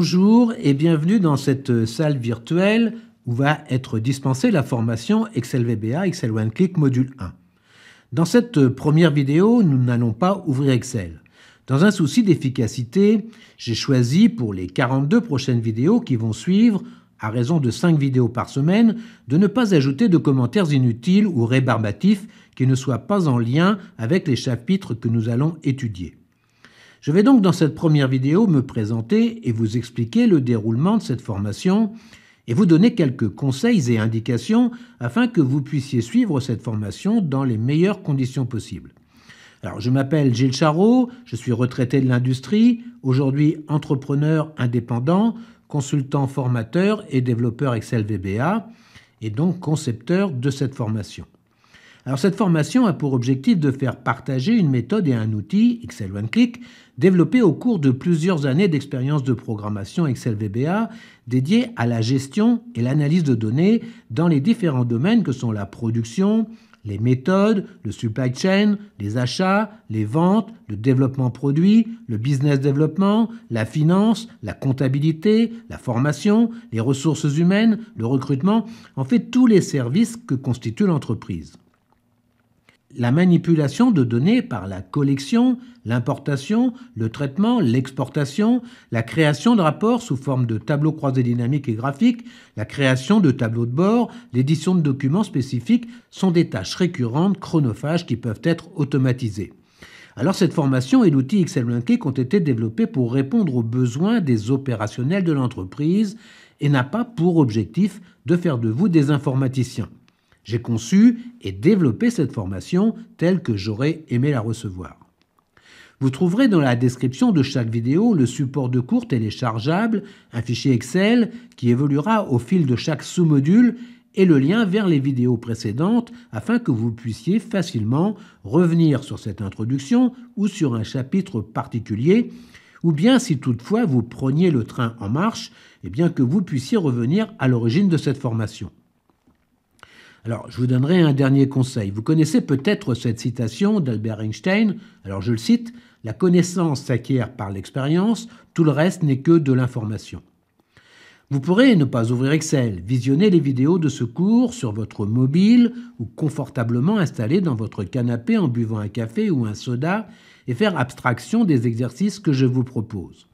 Bonjour et bienvenue dans cette salle virtuelle où va être dispensée la formation Excel VBA Excel One Click module 1. Dans cette première vidéo, nous n'allons pas ouvrir Excel. Dans un souci d'efficacité, j'ai choisi pour les 42 prochaines vidéos qui vont suivre, à raison de 5 vidéos par semaine, de ne pas ajouter de commentaires inutiles ou rébarbatifs qui ne soient pas en lien avec les chapitres que nous allons étudier. Je vais donc dans cette première vidéo me présenter et vous expliquer le déroulement de cette formation et vous donner quelques conseils et indications afin que vous puissiez suivre cette formation dans les meilleures conditions possibles. Alors, je m'appelle Gilles Charot, je suis retraité de l'industrie, aujourd'hui entrepreneur indépendant, consultant formateur et développeur Excel VBA et donc concepteur de cette formation. Alors cette formation a pour objectif de faire partager une méthode et un outil, Excel One Click, développé au cours de plusieurs années d'expérience de programmation Excel VBA dédié à la gestion et l'analyse de données dans les différents domaines que sont la production, les méthodes, le supply chain, les achats, les ventes, le développement produit, le business développement, la finance, la comptabilité, la formation, les ressources humaines, le recrutement, en fait tous les services que constitue l'entreprise. La manipulation de données par la collection, l'importation, le traitement, l'exportation, la création de rapports sous forme de tableaux croisés dynamiques et graphiques, la création de tableaux de bord, l'édition de documents spécifiques sont des tâches récurrentes, chronophages qui peuvent être automatisées. Alors cette formation et l'outil Excel One Click ont été développés pour répondre aux besoins des opérationnels de l'entreprise et n'a pas pour objectif de faire de vous des informaticiens. J'ai conçu et développé cette formation telle que j'aurais aimé la recevoir. Vous trouverez dans la description de chaque vidéo le support de cours téléchargeable, un fichier Excel qui évoluera au fil de chaque sous-module et le lien vers les vidéos précédentes afin que vous puissiez facilement revenir sur cette introduction ou sur un chapitre particulier, ou bien si toutefois vous preniez le train en marche, et bien que vous puissiez revenir à l'origine de cette formation. Alors, je vous donnerai un dernier conseil. Vous connaissez peut-être cette citation d'Albert Einstein. Alors, je le cite, « La connaissance s'acquiert par l'expérience, tout le reste n'est que de l'information ». Vous pourrez ne pas ouvrir Excel, visionner les vidéos de ce cours sur votre mobile ou confortablement installé dans votre canapé en buvant un café ou un soda et faire abstraction des exercices que je vous propose.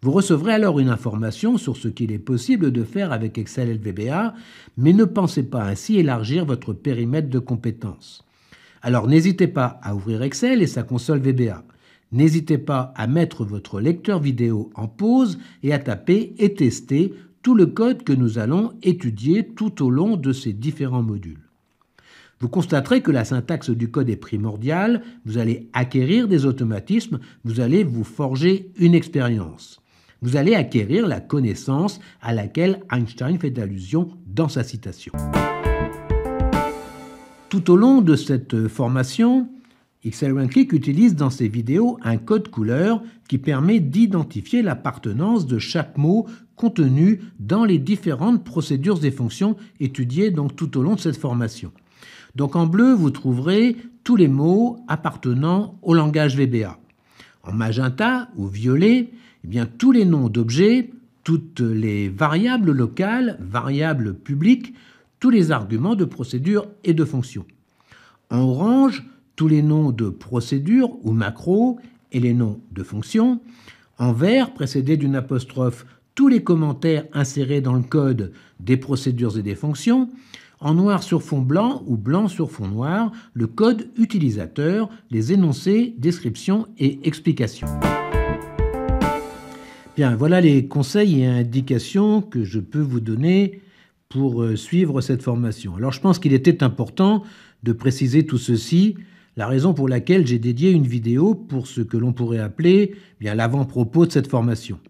Vous recevrez alors une information sur ce qu'il est possible de faire avec Excel VBA, mais ne pensez pas ainsi élargir votre périmètre de compétences. Alors n'hésitez pas à ouvrir Excel et sa console VBA. N'hésitez pas à mettre votre lecteur vidéo en pause et à taper et tester tout le code que nous allons étudier tout au long de ces différents modules. Vous constaterez que la syntaxe du code est primordiale, vous allez acquérir des automatismes, vous allez vous forger une expérience. Vous allez acquérir la connaissance à laquelle Einstein fait allusion dans sa citation. Tout au long de cette formation, Excel One Click utilise dans ses vidéos un code couleur qui permet d'identifier l'appartenance de chaque mot contenu dans les différentes procédures et fonctions étudiées donc tout au long de cette formation. Donc en bleu, vous trouverez tous les mots appartenant au langage VBA. En magenta ou violet, eh bien, tous les noms d'objets, toutes les variables locales, variables publiques, tous les arguments de procédure et de fonction. En orange, tous les noms de procédures ou macros et les noms de fonctions. En vert, précédé d'une apostrophe, tous les commentaires insérés dans le code des procédures et des fonctions. En noir sur fond blanc ou blanc sur fond noir, le code utilisateur, les énoncés, descriptions et explications. Bien, voilà les conseils et indications que je peux vous donner pour suivre cette formation. Alors, je pense qu'il était important de préciser tout ceci, la raison pour laquelle j'ai dédié une vidéo pour ce que l'on pourrait appeler l'avant-propos de cette formation.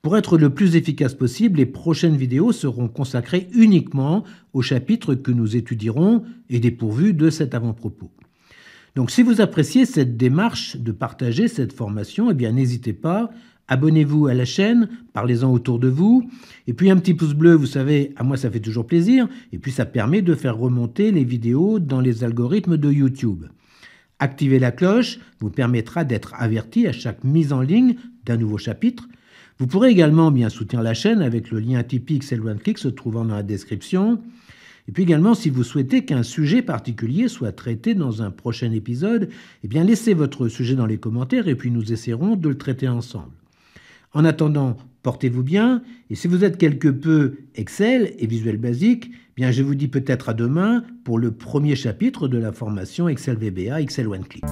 Pour être le plus efficace possible, les prochaines vidéos seront consacrées uniquement aux chapitres que nous étudierons et dépourvues de cet avant-propos. Donc, si vous appréciez cette démarche de partager cette formation, eh bien, n'hésitez pas. Abonnez-vous à la chaîne, parlez-en autour de vous. Et puis un petit pouce bleu, vous savez, à moi ça fait toujours plaisir. Et puis ça permet de faire remonter les vidéos dans les algorithmes de YouTube. Activer la cloche vous permettra d'être averti à chaque mise en ligne d'un nouveau chapitre. Vous pourrez également bien soutenir la chaîne avec le lien Tipeee Excel One Click se trouvant dans la description. Et puis également, si vous souhaitez qu'un sujet particulier soit traité dans un prochain épisode, eh bien laissez votre sujet dans les commentaires et puis nous essaierons de le traiter ensemble. En attendant, portez-vous bien, et si vous êtes quelque peu Excel et Visual Basic, eh bien je vous dis peut-être à demain pour le premier chapitre de la formation Excel VBA Excel One Click.